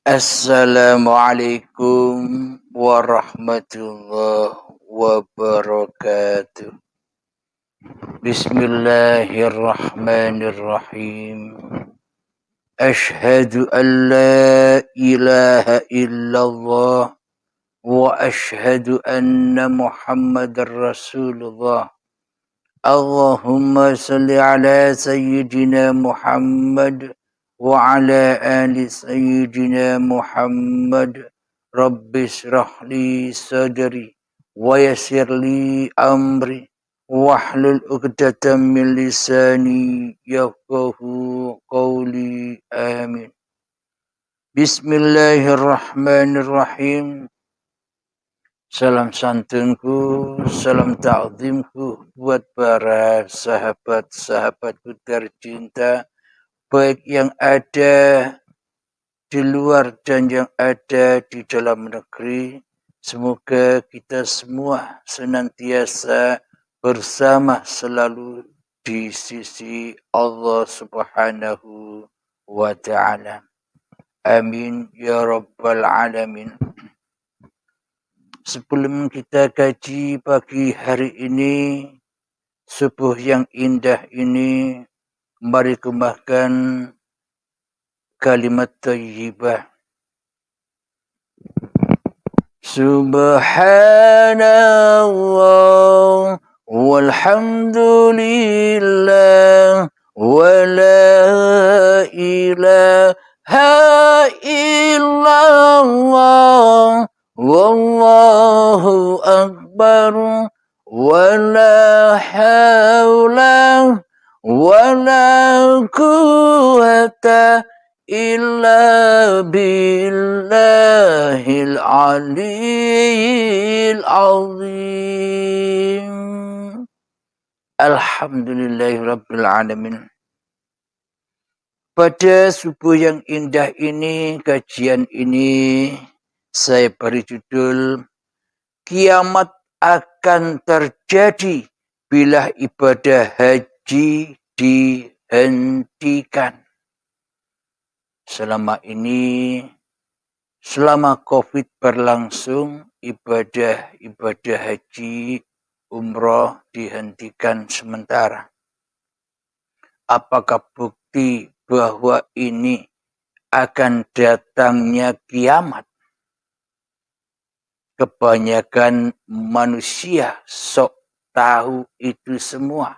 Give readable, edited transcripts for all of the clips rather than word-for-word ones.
Assalamualaikum warahmatullahi wabarakatuh. Bismillahirrahmanirrahim. Ashhadu an la ilaha illallah wa ashhadu anna Muhammadar Rasulullah. Allahumma salli ala sayyidina Muhammad wa ala ali sayyidina Muhammad. Rabbi shrah li sadri wa yassir li amri wahlul 'uqdatam min lisani yafqahu qawli. Amin. Bismillahirrahmanirrahim. Salam santunku, salam ta'zimku buat para sahabat-sahabatku tercinta, baik yang ada di luar dan yang ada di dalam negeri. Semoga kita semua senantiasa bersama selalu di sisi Allah Subhanahu wa Ta'ala. Amin ya Rabbal Alamin. Sebelum kita kaji pagi hari ini, subuh yang indah ini, mari kembangkan kalimat thayyibah. Subhanallah walhamdulillah wa la ilaha illallah wallahu akbar wa la hawla wa la quwwata illa billahil aliyyil azim. Alhamdulillahirabbil alamin. Pada subuh yang indah ini, kajian ini saya beri judul Kiamat akan terjadi bila ibadah haji dihentikan. Selama ini, selama COVID berlangsung, ibadah haji, umroh dihentikan sementara. Apakah bukti bahwa ini akan datangnya kiamat? Kebanyakan manusia sok tahu itu semua.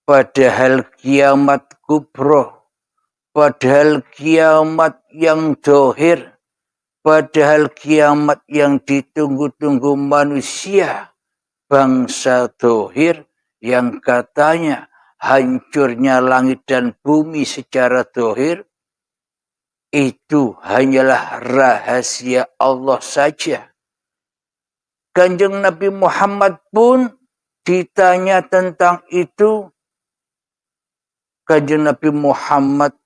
Padahal kiamat kubro, padahal kiamat yang dohir, padahal kiamat yang ditunggu-tunggu manusia, bangsa dohir yang katanya hancurnya langit dan bumi secara dohir, itu hanyalah rahasia Allah saja. Kanjeng Nabi Muhammad pun ditanya tentang itu. Kanjeng Nabi Muhammad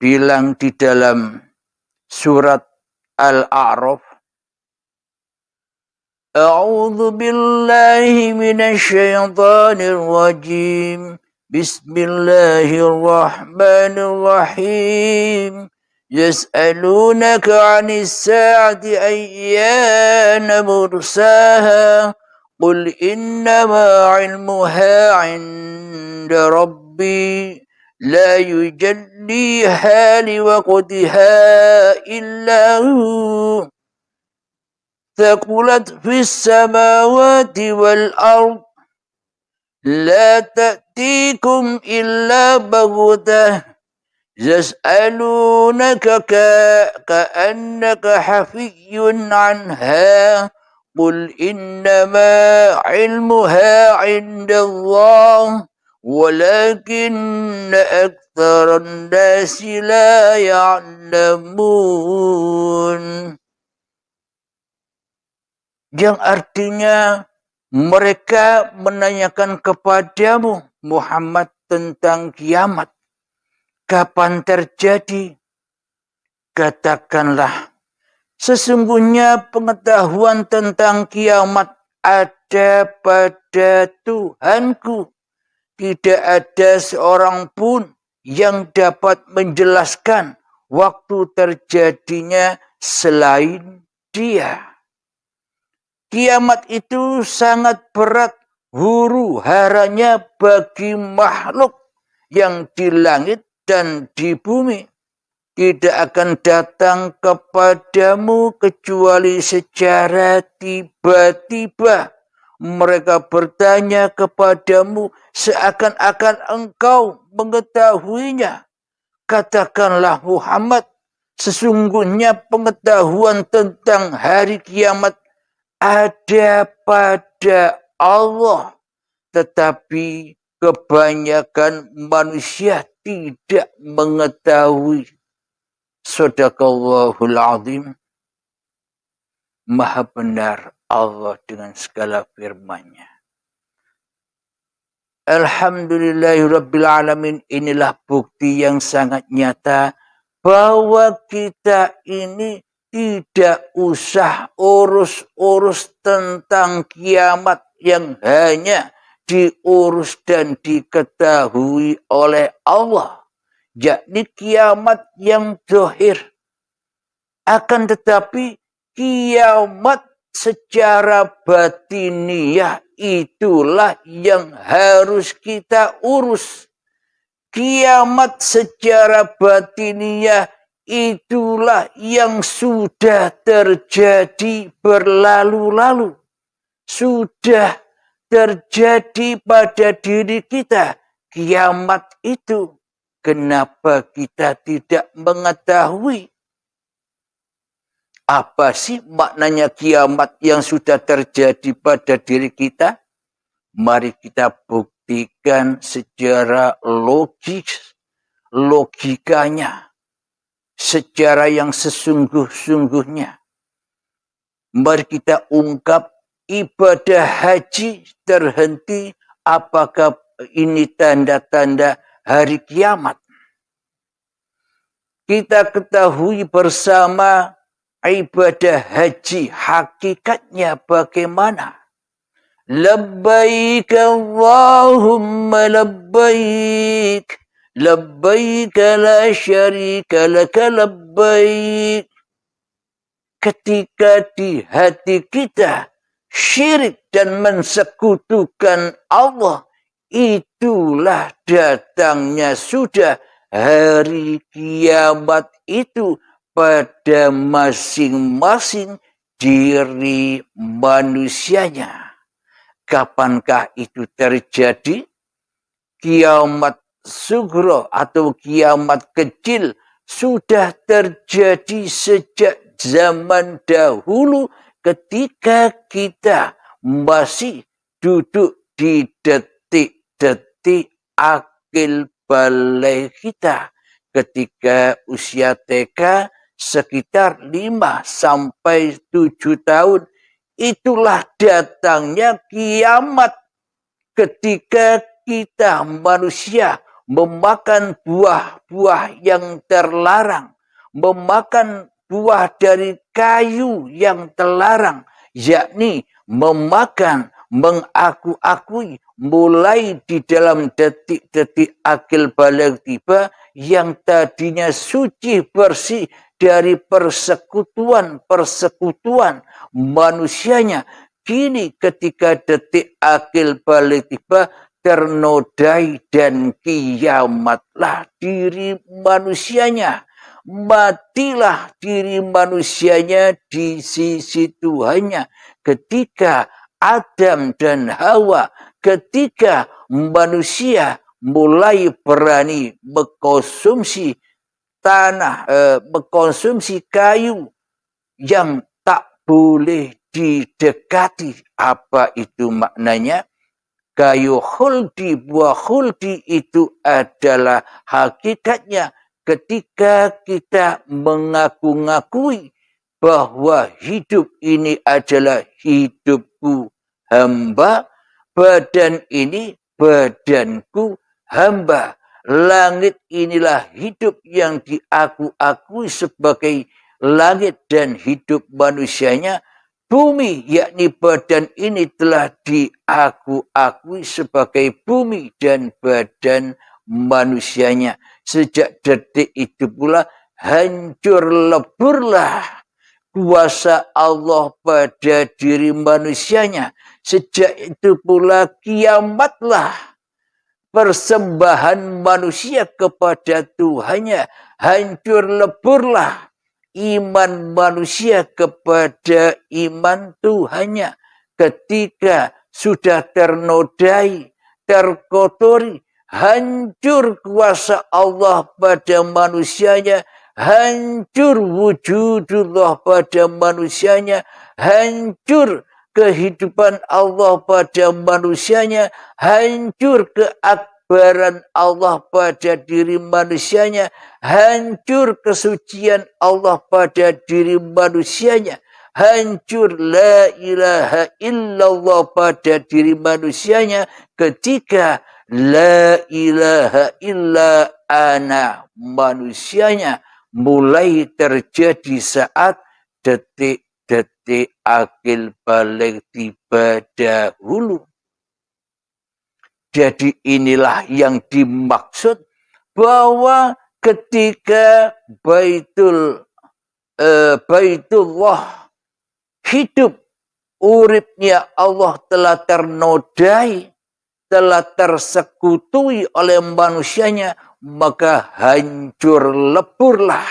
bilang di dalam surat Al-A'raf, A'udzu billahi minasy syaithanir rajim. Bismillahirrahmanirrahim. Yas'alunaka 'anis sa'ati ayyana mursaha. Qul innama 'ilmuha 'inda rabbi la yujalliha liwaqtiha illa hu. Thaqulat fis samawati wal ardh. La ta'tikum illa baghtah. Yas'alunaka ka'annaka hafiyyun 'anha. Qul innama 'ilmuha 'indallah walakinna aktsaran nasi la ya'lamun. Yang artinya mereka menanyakan kepadamu Muhammad tentang kiamat. Kapan terjadi? Katakanlah, sesungguhnya pengetahuan tentang kiamat ada pada Tuhanku. Tidak ada seorang pun yang dapat menjelaskan waktu terjadinya selain Dia. Kiamat itu sangat berat huru haranya bagi makhluk yang di langit dan di bumi. Tidak akan datang kepadamu kecuali secara tiba-tiba. Mereka bertanya kepadamu seakan-akan engkau mengetahuinya. Katakanlah Muhammad, sesungguhnya pengetahuan tentang hari kiamat ada pada Allah. Tetapi kebanyakan manusia tidak mengetahui. Shadaqallahul azim. Maha benar Allah dengan segala firman-Nya. Alhamdulillahirrabbilalamin. Inilah bukti yang sangat nyata bahwa kita ini tidak usah urus-urus tentang kiamat yang hanya diurus dan diketahui oleh Allah. Yakni kiamat yang zahir. Akan tetapi kiamat secara batiniah itulah yang harus kita urus. Kiamat secara batiniah itulah yang sudah terjadi berlalu-lalu. Sudah terjadi pada diri kita. Kiamat itu. Kenapa kita tidak mengetahui? Apa sih maknanya kiamat yang sudah terjadi pada diri kita? Mari kita buktikan secara logikanya, secara yang sesungguh-sungguhnya. Mari kita ungkap ibadah haji terhenti. Apakah ini tanda-tanda hari kiamat? Kita ketahui bersama ibadah haji hakikatnya bagaimana. Labbaik Allahumma labbaik. Labbaik la syarika laka labbaik. Ketika di hati kita syirik dan mensekutukan Allah, itulah datangnya sudah hari kiamat itu pada masing-masing diri manusianya. Kapankah itu terjadi? Kiamat sugro atau kiamat kecil sudah terjadi sejak zaman dahulu ketika kita masih duduk di detik-detik akil balik kita. Ketika usia TK sekitar 5 sampai 7 tahun. Itulah datangnya kiamat ketika kita manusia memakan buah-buah yang terlarang. Memakan buah dari kayu yang terlarang. Yakni memakan, mengaku-akui mulai di dalam detik-detik akil balik tiba yang tadinya suci bersih dari persekutuan manusianya. Kini ketika detik akil balik tiba ternodai dan kiamatlah diri manusianya. Matilah diri manusianya di sisi Tuhannya. Ketika Adam dan Hawa, ketika manusia mulai berani mengkonsumsi mengkonsumsi kayu yang tak boleh didekati. Apa itu maknanya? Kayu khuldi, buah khuldi itu adalah hakikatnya ketika kita mengaku-ngakui bahwa hidup ini adalah hidupku hamba, badan ini badanku hamba. Langit inilah hidup yang diaku-akui sebagai langit dan hidup manusianya. Bumi, yakni badan ini telah diaku-akui sebagai bumi dan badan manusianya. Sejak detik itu pula hancur leburlah kuasa Allah pada diri manusianya. Sejak itu pula kiamatlah persembahan manusia kepada Tuhannya. Hancur leburlah iman manusia kepada iman Tuhannya. Ketika sudah ternodai, terkotori, hancur kuasa Allah pada manusianya, hancur wujudullah pada manusianya, hancur kehidupan Allah pada manusianya, hancur keakbaran Allah pada diri manusianya, hancur kesucian Allah pada diri manusianya, hancur la ilaha illallah pada diri manusianya ketika la ilaha illa ana manusianya mulai terjadi saat detik-detik akil balik tiba dahulu. Jadi inilah yang dimaksud bahwa ketika Baitullah hidup, uripnya Allah telah ternodai, telah tersekutui oleh manusianya, maka hancur leburlah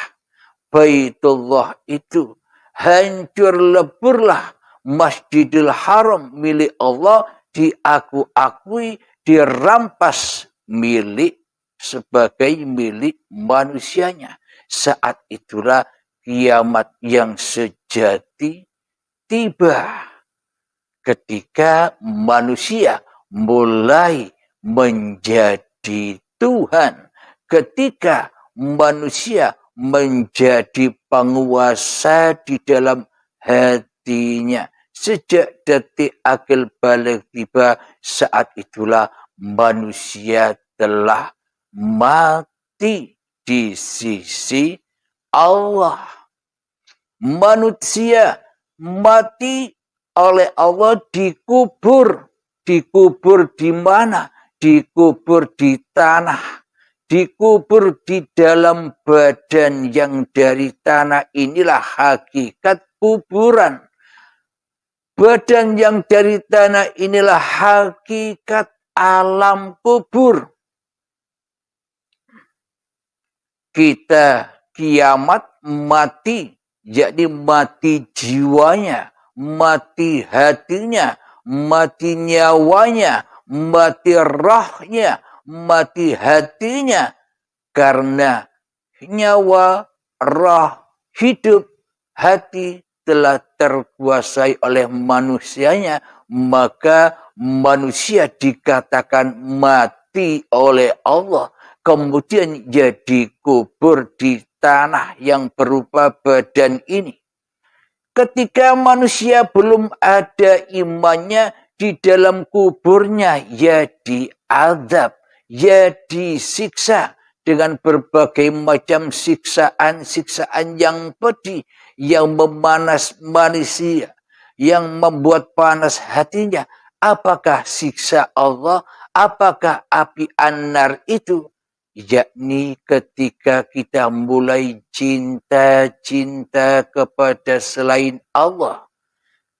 Baitullah itu. Hancur leburlah Masjidil Haram milik Allah, diakui, dirampas sebagai milik manusianya. Saat itulah kiamat yang sejati tiba. Ketika manusia mulai menjadi Tuhan. Ketika manusia menjadi penguasa di dalam hatinya. Sejak detik akil balik tiba, saat itulah manusia telah mati di sisi Allah. Manusia mati oleh Allah dikubur. Dikubur di mana? Dikubur di tanah. Dikubur di dalam badan yang dari tanah. Inilah hakikat kuburan. Badan yang dari tanah inilah hakikat alam kubur. Kita kiamat mati, yakni mati jiwanya, mati hatinya, mati nyawanya, mati rohnya, mati hatinya. Karena nyawa, roh, hidup, hati telah terkuasai oleh manusianya, maka manusia dikatakan mati oleh Allah. Kemudian jadi kubur di tanah yang berupa badan ini. Ketika manusia belum ada imannya, di dalam kuburnya ya diazab, ya disiksa dengan berbagai macam siksaan-siksaan yang pedih, yang memanas manusia, yang membuat panas hatinya. Apakah siksa Allah? Apakah api an-nar itu? Yakni ketika kita mulai cinta-cinta kepada selain Allah.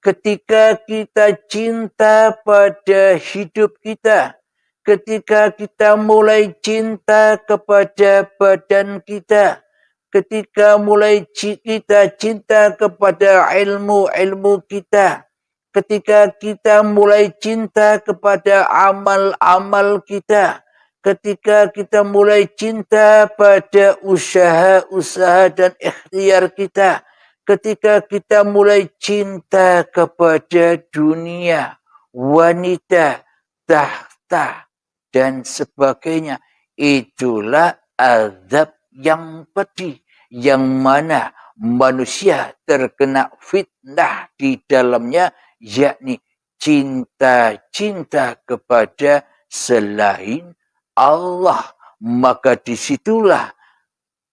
Ketika kita cinta pada hidup kita. Ketika kita mulai cinta kepada badan kita. Ketika mulai kita cinta kepada ilmu-ilmu kita. Ketika kita mulai cinta kepada amal-amal kita. Ketika kita mulai cinta pada usaha-usaha dan ikhtiar kita. Ketika kita mulai cinta kepada dunia, wanita, tahta, dan sebagainya. Itulah azab yang pedih. Yang mana manusia terkena fitnah di dalamnya. Yakni cinta-cinta kepada selain Allah. Maka disitulah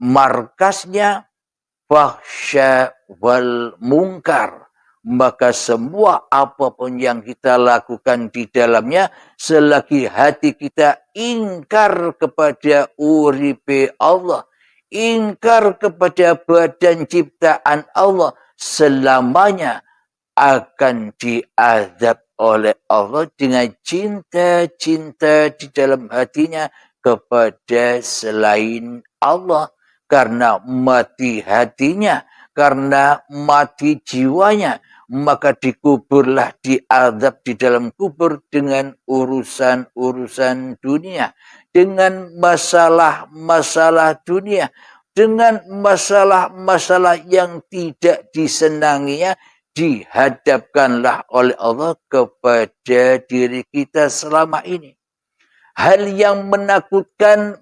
markasnya fahsya wal munkar. Maka semua apapun yang kita lakukan di dalamnya, selagi hati kita ingkar kepada uripe Allah, ingkar kepada badan ciptaan Allah, selamanya akan diazab oleh Allah dengan cinta-cinta di dalam hatinya kepada selain Allah. Karena mati hatinya, karena mati jiwanya, maka dikuburlah, diazab di dalam kubur dengan urusan-urusan dunia, dengan masalah-masalah dunia, dengan masalah-masalah yang tidak disenanginya, dihadapkanlah oleh Allah kepada diri kita selama ini. Hal yang menakutkan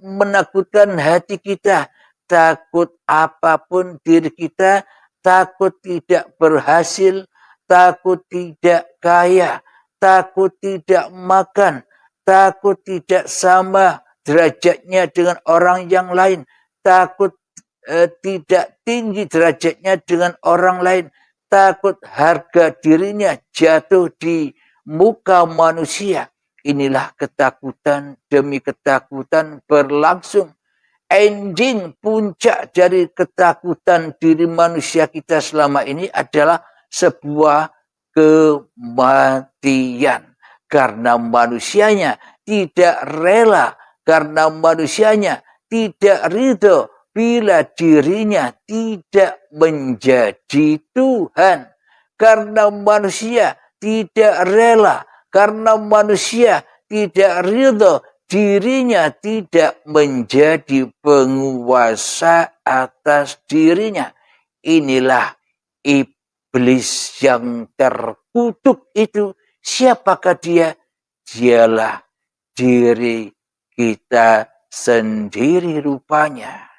hati kita, takut apapun diri kita, takut tidak berhasil, takut tidak kaya, takut tidak makan, takut tidak sama derajatnya dengan orang yang lain, takut tidak tinggi derajatnya dengan orang lain, takut harga dirinya jatuh di muka manusia. Inilah ketakutan demi ketakutan berlangsung. Ending puncak dari ketakutan diri manusia kita selama ini adalah sebuah kematian. Karena manusianya tidak rela, karena manusianya tidak ridho bila dirinya tidak menjadi Tuhan. Karena manusia tidak rela, karena manusia tidak ridho dirinya tidak menjadi penguasa atas dirinya. Inilah iblis yang terkutuk itu. Siapakah dia? Dialah diri kita sendiri rupanya.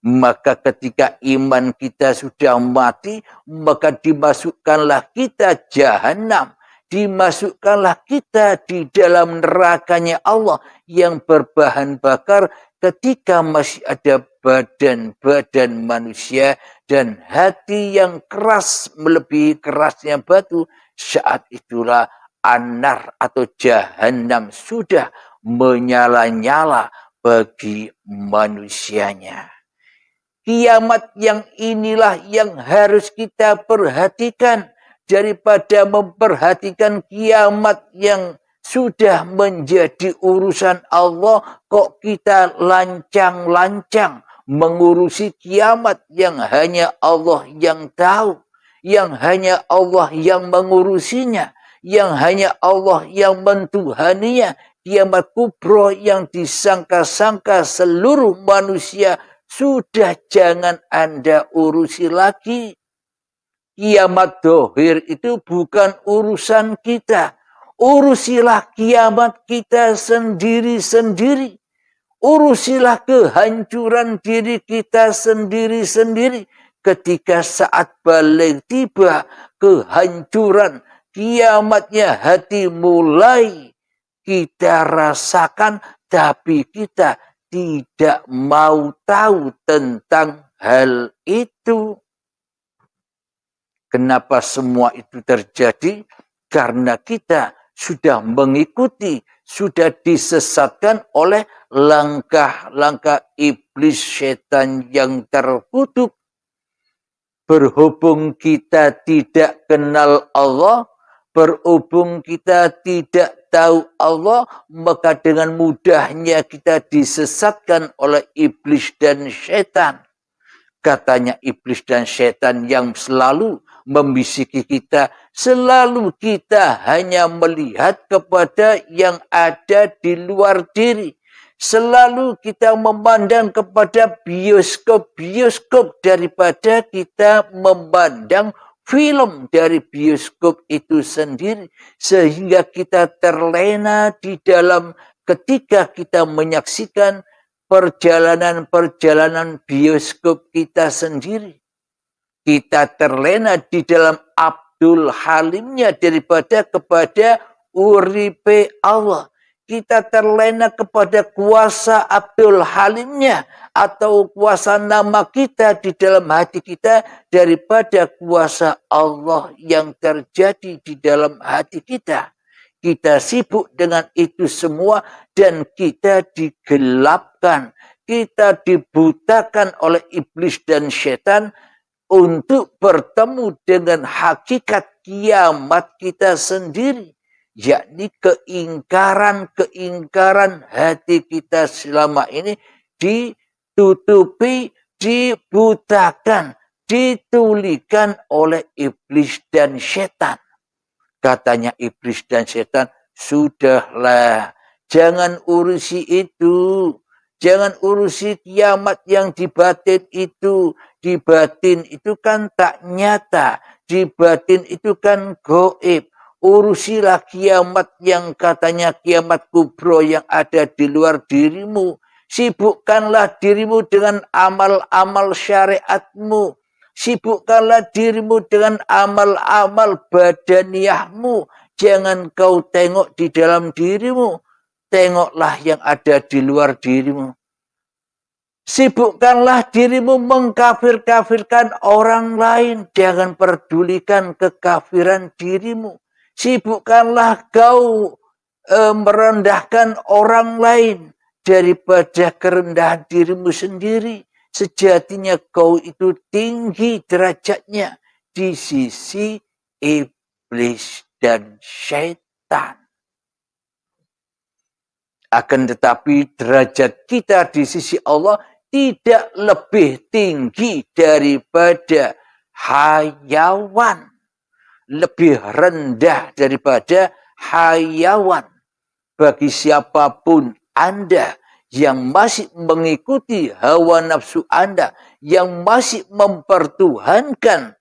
Maka ketika iman kita sudah mati, maka dimasukkanlah kita jahanam. Dimasukkanlah kita di dalam nerakanya Allah yang berbahan bakar ketika masih ada badan-badan manusia dan hati yang keras melebihi kerasnya batu. Saat itulah anar atau jahanam sudah menyala-nyala bagi manusianya. Kiamat yang inilah yang harus kita perhatikan. Daripada memperhatikan kiamat yang sudah menjadi urusan Allah, kok kita lancang-lancang mengurusi kiamat yang hanya Allah yang tahu, yang hanya Allah yang mengurusinya, yang hanya Allah yang mentuhaninya. Kiamat kubro yang disangka-sangka seluruh manusia sudah jangan Anda urusi lagi. Kiamat dohir itu bukan urusan kita. Urusilah kiamat kita sendiri-sendiri. Urusilah kehancuran diri kita sendiri-sendiri. Ketika saat balik tiba, kehancuran kiamatnya hati mulai kita rasakan, tapi kita tidak mau tahu tentang hal itu. Kenapa semua itu terjadi? Karena kita sudah mengikuti, sudah disesatkan oleh langkah-langkah iblis setan yang terkutuk. Berhubung kita tidak kenal Allah, berhubung kita tidak tahu Allah, maka dengan mudahnya kita disesatkan oleh iblis dan setan. Katanya iblis dan setan yang selalu membisiki kita, selalu kita hanya melihat kepada yang ada di luar diri. Selalu kita memandang kepada bioskop-bioskop daripada kita memandang film dari bioskop itu sendiri. Sehingga kita terlena di dalam ketika kita menyaksikan perjalanan-perjalanan bioskop kita sendiri. Kita terlena di dalam Abdul Halimnya daripada kepada uripe Allah. Kita terlena kepada kuasa Abdul Halimnya atau kuasa nama kita di dalam hati kita daripada kuasa Allah yang terjadi di dalam hati kita. Kita sibuk dengan itu semua dan kita digelapkan, kita dibutakan oleh iblis dan setan untuk bertemu dengan hakikat kiamat kita sendiri, yakni keingkaran hati kita selama ini ditutupi, dibutakan, ditulikan oleh iblis dan setan. Katanya iblis dan setan, sudahlah, jangan urusi itu. Jangan urusi kiamat yang di batin itu. Di batin itu kan tak nyata. Di batin itu kan goib. Urusilah kiamat yang katanya kiamat kubro yang ada di luar dirimu. Sibukkanlah dirimu dengan amal-amal syariatmu. Sibukkanlah dirimu dengan amal-amal badaniyahmu. Jangan kau tengok di dalam dirimu. Tengoklah yang ada di luar dirimu. Sibukkanlah dirimu mengkafir-kafirkan orang lain. Jangan pedulikan kekafiran dirimu. Sibukkanlah kau merendahkan orang lain daripada kerendahan dirimu sendiri. Sejatinya kau itu tinggi derajatnya di sisi iblis dan syaitan. Akan tetapi derajat kita di sisi Allah tidak lebih tinggi daripada hayawan. Lebih rendah daripada hayawan. Bagi siapapun Anda yang masih mengikuti hawa nafsu Anda, yang masih mempertuhankan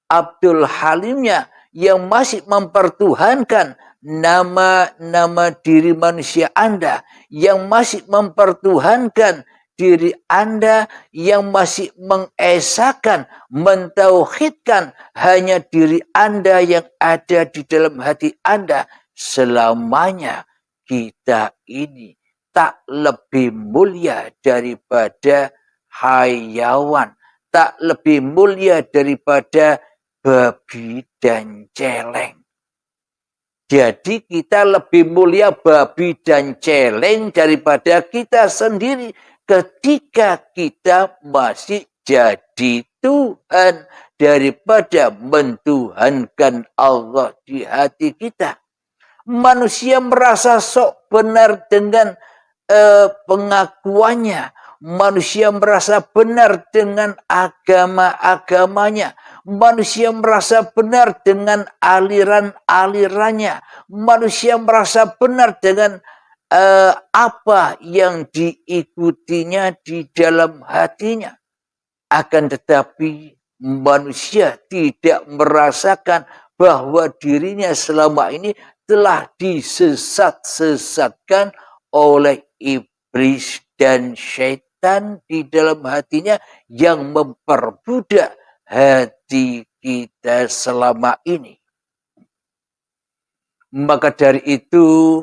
Abdul Halimnya, yang masih mempertuhankan nama-nama diri manusia Anda, yang masih mempertuhankan diri Anda, yang masih mengesahkan, mentauhidkan hanya diri Anda yang ada di dalam hati Anda, selamanya kita ini tak lebih mulia daripada hayawan, tak lebih mulia daripada babi dan celeng. Jadi kita lebih mulia babi dan celeng daripada kita sendiri ketika kita masih jadi Tuhan daripada mentuhankan Allah di hati kita. Manusia merasa sok benar dengan pengakuannya. Manusia merasa benar dengan agama-agamanya. Manusia merasa benar dengan aliran-alirannya. Manusia merasa benar dengan apa yang diikutinya di dalam hatinya. Akan tetapi manusia tidak merasakan bahwa dirinya selama ini telah disesat-sesatkan oleh iblis dan syaitan di dalam hatinya yang memperbudak hati kita selama ini. Maka dari itu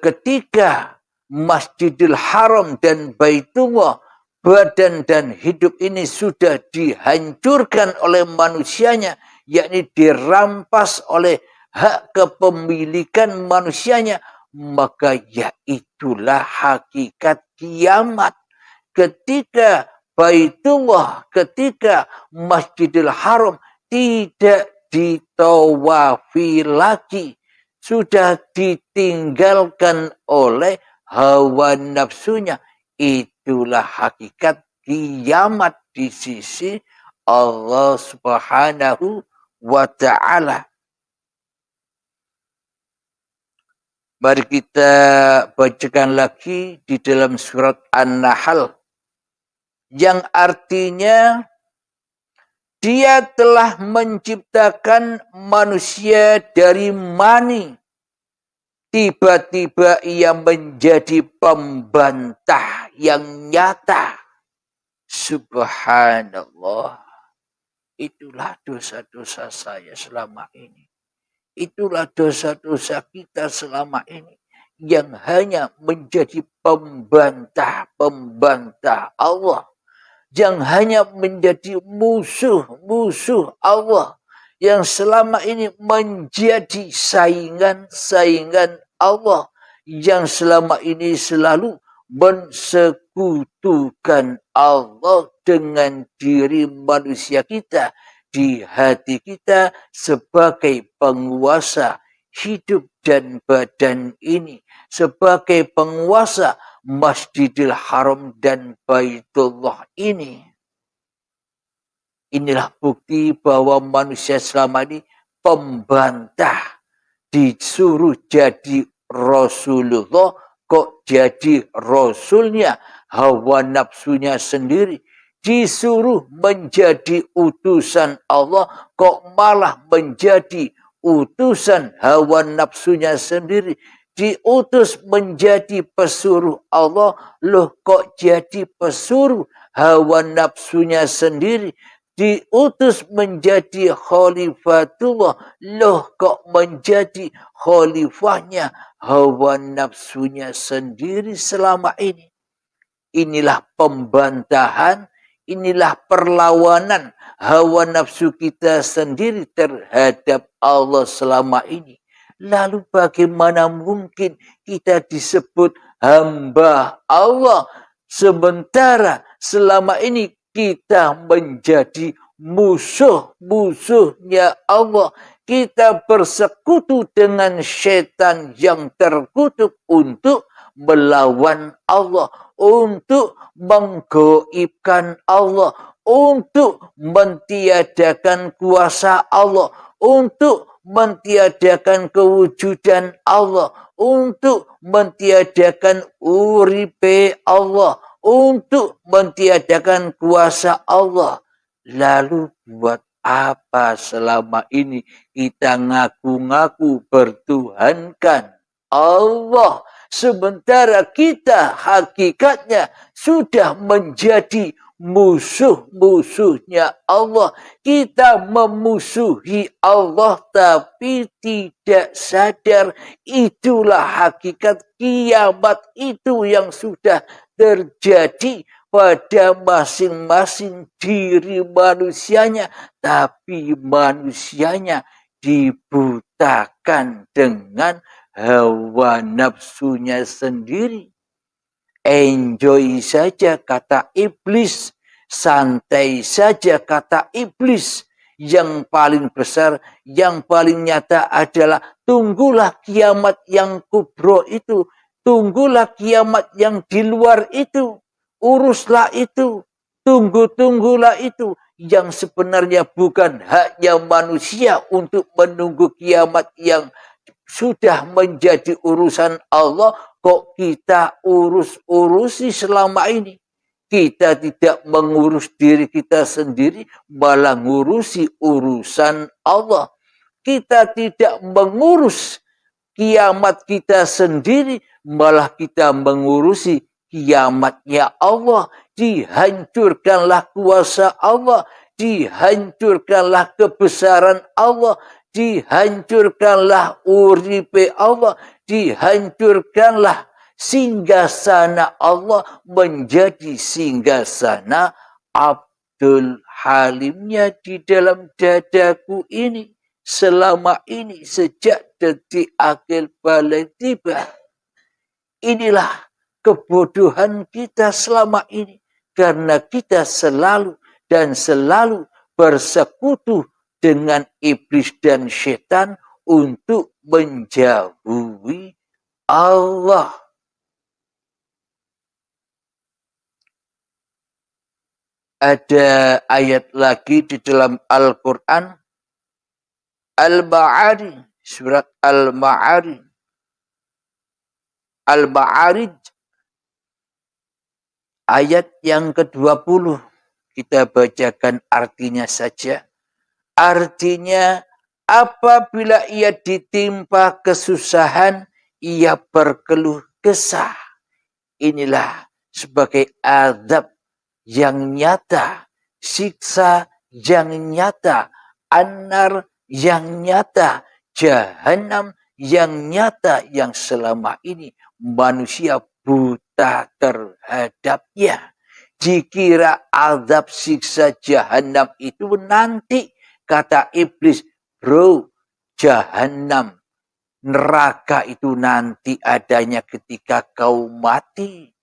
ketika Masjidil Haram dan Baitullah, badan dan hidup ini sudah dihancurkan oleh manusianya, yakni dirampas oleh hak kepemilikan manusianya, maka yaitulah hakikat kiamat. Ketika Baitullah, ketika Masjidil Haram tidak ditawafi lagi, sudah ditinggalkan oleh hawa nafsunya, itulah hakikat kiamat di sisi Allah Subhanahu wa ta'ala. Mari kita bacakan lagi di dalam surat An-Nahl yang artinya Dia telah menciptakan manusia dari mani. Tiba-tiba ia menjadi pembantah yang nyata. Subhanallah. Itulah dosa-dosa saya selama ini. Itulah dosa-dosa kita selama ini. Yang hanya menjadi pembantah-pembantah Allah. Yang hanya menjadi musuh-musuh Allah. Yang selama ini menjadi saingan-saingan Allah. Yang selama ini selalu mensekutukan Allah dengan diri manusia kita di hati kita sebagai penguasa hidup dan badan ini, sebagai penguasa Masjidil Haram dan Baitullah ini. Inilah bukti bahwa manusia selama ini pembantah, disuruh jadi Rasulullah kok jadi Rasulnya hawa nafsunya sendiri, disuruh menjadi utusan Allah kok malah menjadi utusan hawa nafsunya sendiri, diutus menjadi pesuruh Allah loh kok jadi pesuruh hawa nafsunya sendiri, diutus menjadi khalifatullah loh kok menjadi khalifahnya hawa nafsunya sendiri selama ini. Inilah pembantahan, inilah perlawanan hawa nafsu kita sendiri terhadap Allah selama ini. Lalu bagaimana mungkin kita disebut hamba Allah sementara selama ini kita menjadi musuh-musuhnya Allah. Kita bersekutu dengan setan yang terkutuk untuk melawan Allah, untuk menggoibkan Allah, untuk mentiadakan kuasa Allah, untuk mentiadakan kewujudan Allah, untuk mentiadakan uripe Allah, untuk mentiadakan kuasa Allah. Lalu buat apa selama ini kita ngaku-ngaku bertuhankan Allah, sementara kita hakikatnya sudah menjadi musuh-musuhnya Allah. Kita memusuhi Allah tapi tidak sadar. Itulah hakikat kiamat itu yang sudah terjadi pada masing-masing diri manusianya, tapi manusianya dibutakan dengan hawa nafsunya sendiri. Enjoy saja kata iblis, santai saja kata iblis. Yang paling besar, yang paling nyata adalah tunggulah kiamat yang kubro itu, tunggulah kiamat yang di luar itu, uruslah itu, tunggulah itu, yang sebenarnya bukan haknya manusia untuk menunggu kiamat yang sudah menjadi urusan Allah, kok kita urus-urusi selama ini. Kita tidak mengurus diri kita sendiri, malah ngurusi urusan Allah. Kita tidak mengurus kiamat kita sendiri, malah kita mengurusi kiamatnya Allah. Dihancurkanlah kuasa Allah, dihancurkanlah kebesaran Allah, dihancurkanlah uripe Allah, dihancurkanlah singgasana Allah menjadi singgasana Abdul Halimnya di dalam dadaku ini selama ini sejak detik akhir balai tiba. Inilah kebodohan kita selama ini karena kita selalu dan selalu bersekutu dengan iblis dan setan untuk menjauhi Allah. Ada ayat lagi di dalam Al-Quran, Al-Ma'arij, surat Al-Ma'arij, Al-Ma'arij, ayat yang ke-20. Kita bacakan artinya saja. Artinya, apabila ia ditimpa kesusahan, ia berkeluh kesah. Inilah sebagai azab yang nyata, siksa yang nyata, anar yang nyata, jahanam yang nyata yang selama ini manusia buta terhadapnya. Dikira azab siksa jahanam itu nanti, kata iblis, bro, jahanam, neraka itu nanti adanya ketika kau mati.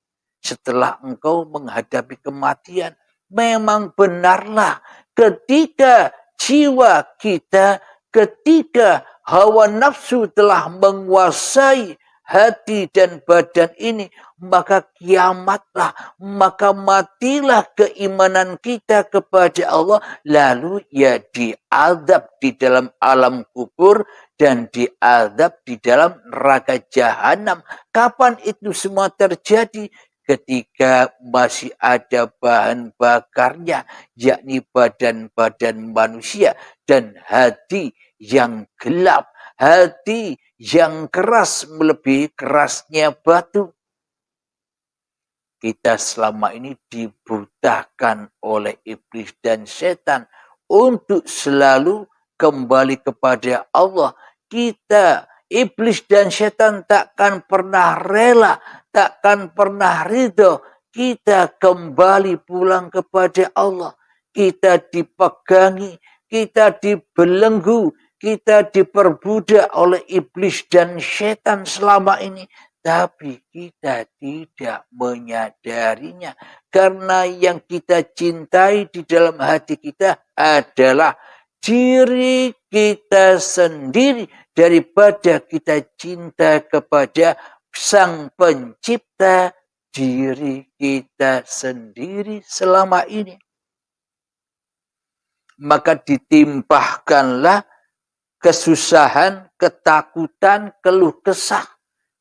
setelah engkau menghadapi kematian. Memang benarlah ketika jiwa kita, ketika hawa nafsu telah menguasai hati dan badan ini, maka kiamatlah, maka matilah keimanan kita kepada Allah, lalu ya diazab di dalam alam kubur dan diazab di dalam neraka jahanam. Kapan itu semua terjadi? Ketika masih ada bahan bakarnya, yakni badan-badan manusia dan hati yang gelap, hati yang keras melebihi kerasnya batu. Kita selama ini dibutakan oleh iblis dan setan untuk selalu kembali kepada Allah. Kita, iblis dan setan takkan pernah rela, takkan pernah ridho kita kembali pulang kepada Allah. Kita dipegangi, kita dibelenggu, kita diperbudak oleh iblis dan setan selama ini. Tapi kita tidak menyadarinya. Karena yang kita cintai di dalam hati kita adalah diri kita sendiri. Daripada kita cinta kepada Sang Pencipta diri kita sendiri selama ini. Maka ditimpahkanlah kesusahan, ketakutan, keluh kesah.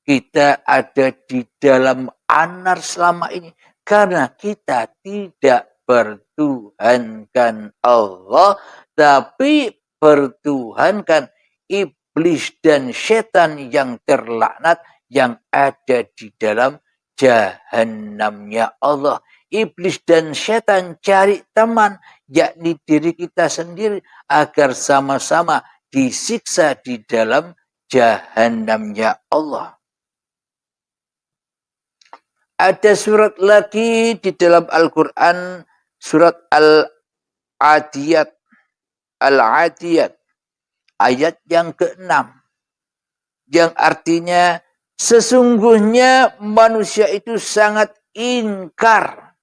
Kita ada di dalam anar selama ini. Karena kita tidak bertuhankan Allah. Tapi bertuhankan iblis dan setan yang terlaknat yang ada di dalam jahannamnya Allah. Iblis dan setan cari teman, yakni diri kita sendiri, agar sama-sama disiksa di dalam jahannamnya Allah. Ada surat lagi di dalam Al-Quran, surat Al-Adiyat. Al-Adiyat, ayat yang ke-6. Yang artinya, sesungguhnya manusia itu sangat ingkar.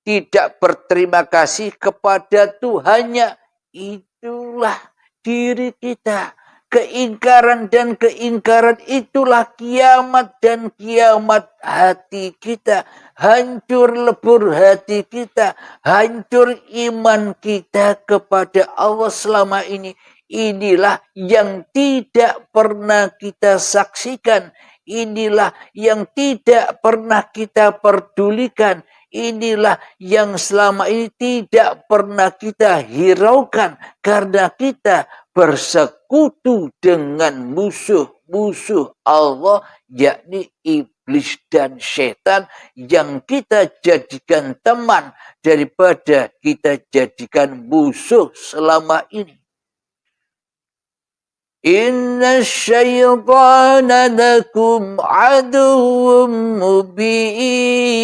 Tidak berterima kasih kepada Tuhannya. Itulah diri kita. Keingkaran dan keingkaran itulah kiamat dan kiamat hati kita. Hancur lebur hati kita. Hancur iman kita kepada Allah selama ini. Inilah yang tidak pernah kita saksikan. Inilah yang tidak pernah kita pedulikan. Inilah yang selama ini tidak pernah kita hiraukan. Karena kita bersekutu dengan musuh-musuh Allah, yakni iblis dan setan, yang kita jadikan teman daripada kita jadikan musuh selama ini. Inna syaitana lakum aduwwum mubin.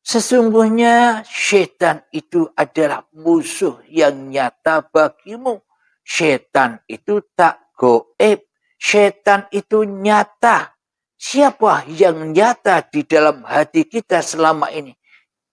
Sesungguhnya setan itu adalah musuh yang nyata bagimu. Setan itu tak goib. Setan itu nyata. Siapa yang nyata di dalam hati kita selama ini?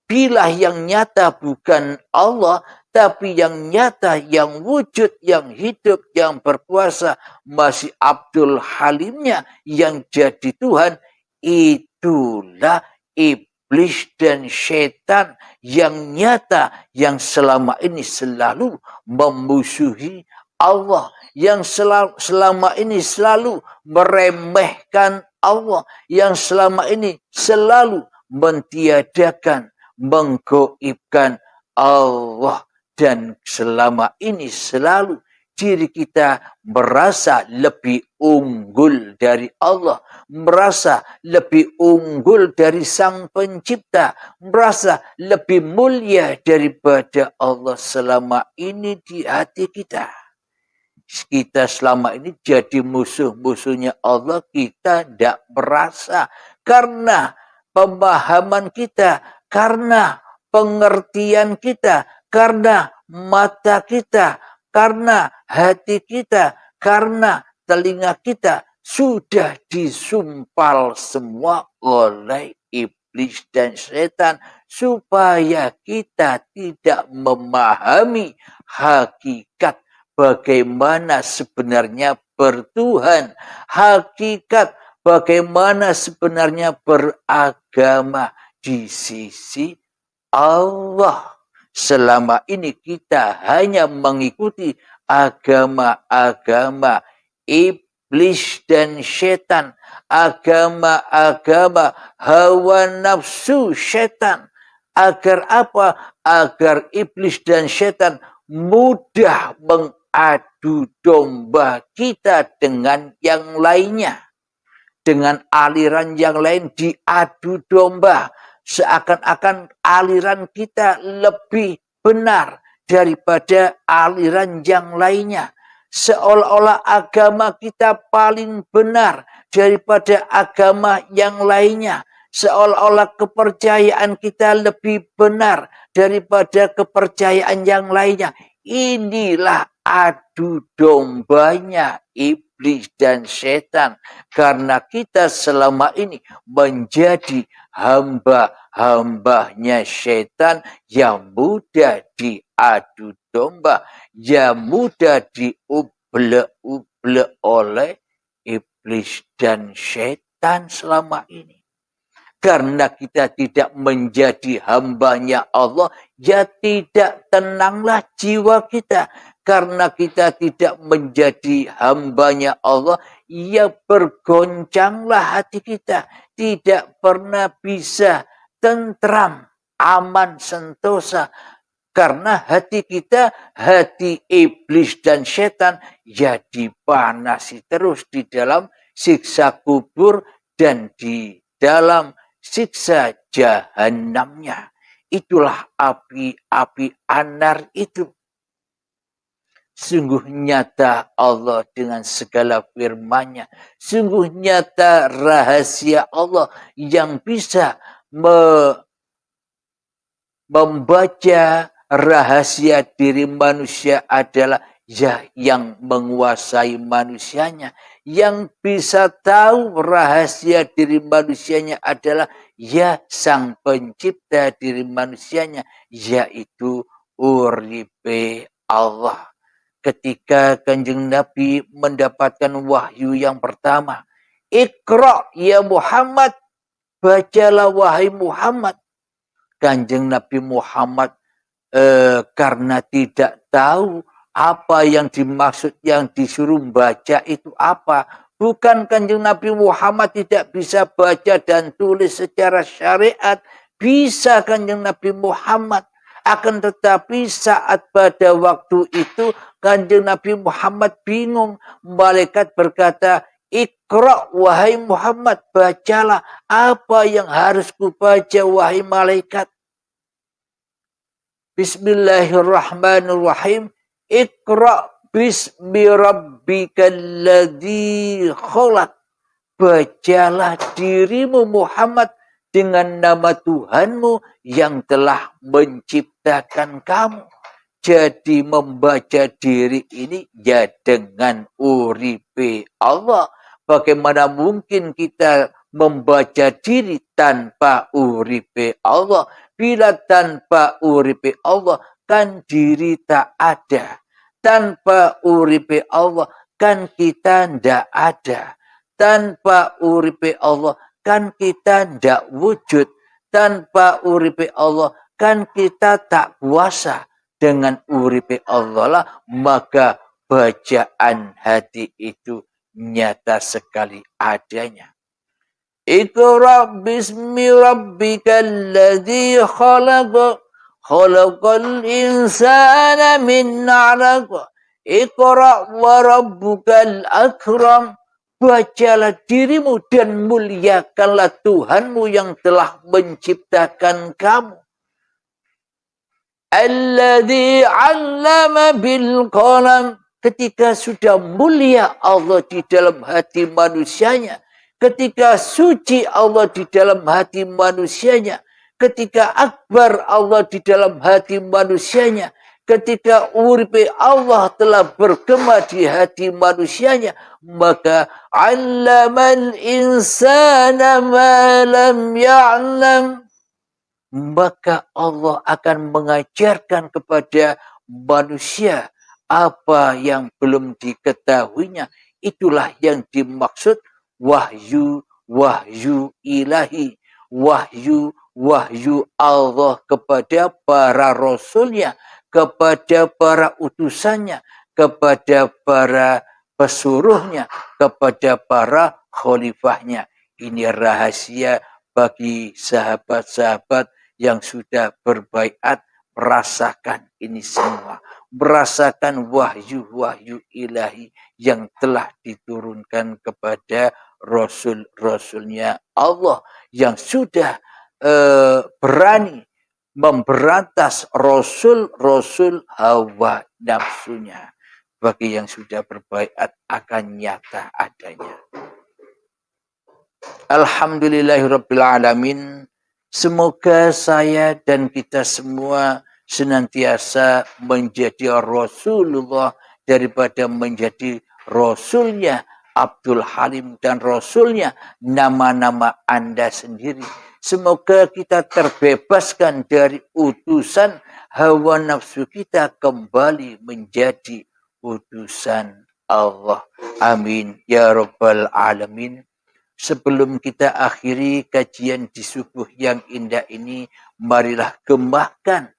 Bila yang nyata bukan Allah, tapi yang nyata, yang wujud, yang hidup, yang berkuasa, masih Abdul Halimnya yang jadi Tuhan, itulah iblis dan setan yang nyata, yang selama ini selalu memusuhi Allah, yang selama ini selalu meremehkan Allah, yang selama ini selalu mentiadakan, menggoibkan Allah. Dan selama ini selalu diri kita merasa lebih unggul dari Allah, merasa lebih unggul dari Sang Pencipta, merasa lebih mulia daripada Allah selama ini di hati kita. Kita selama ini jadi musuh-musuhnya Allah, kita tidak merasa. Karena pemahaman kita, karena pengertian kita, karena mata kita, karena hati kita, karena telinga kita sudah disumpal semua oleh iblis dan setan supaya kita tidak memahami hakikat bagaimana sebenarnya bertuhan, hakikat bagaimana sebenarnya beragama di sisi Allah. Selama ini kita hanya mengikuti agama-agama iblis dan setan, agama-agama hawa nafsu setan. Agar apa? Agar iblis dan setan mudah mengadu domba kita dengan yang lainnya. Dengan aliran yang lain diadu domba. Seakan-akan aliran kita lebih benar daripada aliran yang lainnya. Seolah-olah agama kita paling benar daripada agama yang lainnya. Seolah-olah kepercayaan kita lebih benar daripada kepercayaan yang lainnya. Inilah adu dombanya iblis dan setan. Karena kita selama ini menjadi hamba-hambanya setan yang mudah diadu domba, yang mudah diuble-uble oleh iblis dan setan selama ini. Karena kita tidak menjadi hambanya Allah, ya tidak tenanglah jiwa kita. Karena kita tidak menjadi hambanya Allah, ya bergoncanglah hati kita. Tidak pernah bisa tentram, aman, sentosa. Karena hati kita, hati iblis dan setan, ya dipanasi terus di dalam siksa kubur dan di dalam siksa jahanamnya. Itulah api-api anar itu. Sungguh nyata Allah dengan segala firman-Nya. Sungguh nyata rahasia Allah yang bisa membaca rahasia diri manusia adalah yang menguasai manusianya. Yang bisa tahu rahasia diri manusianya adalah sang pencipta diri manusianya, yaitu uripe Allah. Ketika Kanjeng Nabi mendapatkan wahyu yang pertama, Iqra ya Muhammad, bacalah wahai Muhammad. Kanjeng Nabi Muhammad karena tidak tahu apa yang dimaksud, yang disuruh baca itu apa. Bukan Kanjeng Nabi Muhammad tidak bisa baca dan tulis secara syariat. Bisa Kanjeng Nabi Muhammad. Akan tetapi saat pada waktu itu Kanjeng Nabi Muhammad bingung. Malaikat berkata, Iqra wahai Muhammad, bacalah apa yang harus kubaca wahai malaikat. Bismillahirrahmanirrahim. Iqra bismi rabbikal ladzi khalaq. Bacalah dirimu Muhammad dengan nama Tuhanmu yang telah menciptakan kamu. Jadi membaca diri ini ya dengan uripe Allah. Bagaimana mungkin kita membaca diri tanpa uripe Allah? Bila tanpa uripe Allah kan diri tak ada. Tanpa uripe Allah kan kita ndak ada. Tanpa uripe Allah kan kita ndak wujud. Tanpa uripe Allah kan kita tak kuasa. Dengan uripe Allah lah, maka bacaan hati itu nyata sekali adanya. Iqra bismi rabbikal ladzi khalaq. Khalaqal insana min 'alaq. Iqra wa rabbukal akram. Bacalah dirimu dan muliakanlah Tuhanmu yang telah menciptakan kamu. Alladzi 'allama bil qalam. Ketika sudah mulia Allah di dalam hati manusianya, ketika suci Allah di dalam hati manusianya, ketika akbar Allah di dalam hati manusianya, ketika uripe Allah telah bergema di hati manusianya, maka 'allamal insana ma lam ya'lam, maka Allah akan mengajarkan kepada manusia apa yang belum diketahuinya. Itulah yang dimaksud wahyu ilahi, wahyu Allah kepada para rasulnya, kepada para utusannya, kepada para pesuruhnya, kepada para khalifahnya. Ini rahasia bagi sahabat-sahabat yang sudah berbaiat, merasakan ini semua. Merasakan wahyu ilahi yang telah diturunkan kepada rasul-rasulnya Allah yang sudah berani memberantas rasul-rasul hawa nafsunya. Bagi yang sudah berbaiat akan nyata adanya. Alhamdulillahirrabbilalamin. Semoga saya dan kita semua senantiasa menjadi Rasulullah daripada menjadi Rasulnya Abdul Halim dan Rasulnya nama-nama Anda sendiri. Semoga kita terbebaskan dari utusan hawa nafsu kita kembali menjadi utusan Allah. Amin. Ya Rabbal Alamin. Sebelum kita akhiri kajian di subuh yang indah ini, marilah gembahkan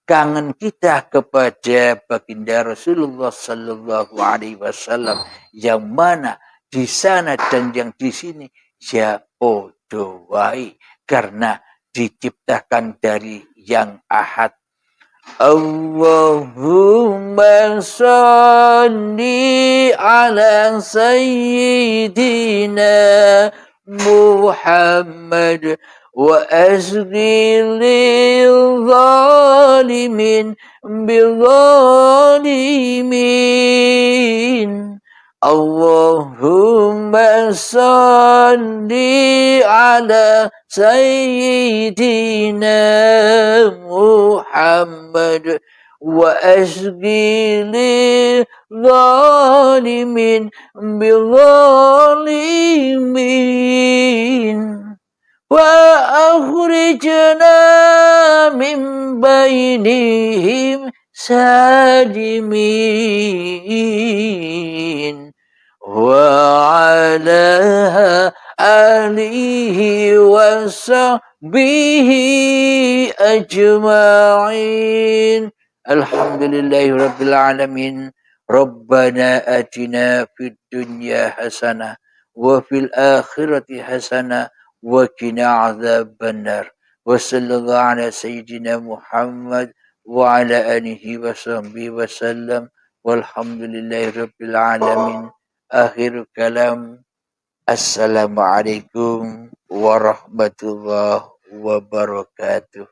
kangen kita kepada baginda Rasulullah Sallallahu Alaihi Wasallam yang mana di sana dan yang di sini ya podo wae karena diciptakan dari yang ahad. Allahumma salli ala sayyidina Muhammad wa asghi lil zalimin bil zalimin. Allahumma salli ala sayyidina Muhammad wa asghi lil zalimin bil zalimin wa akhrijna min bainihim sadimin wa ala alihi wa sahbihi ajma'in. Alhamdulillahi rabbil alamin. Rabbana atina fid dunya hasanah wa fil akhirati hasanah wa qina adzabannar. Wa sallallahu ala sayyidina Muhammad wa ala alihi wa sahbihi wa sallam. Walhamdulillahi rabbil alamin. Akhir kalam. Assalamualaikum warahmatullahi wabarakatuh.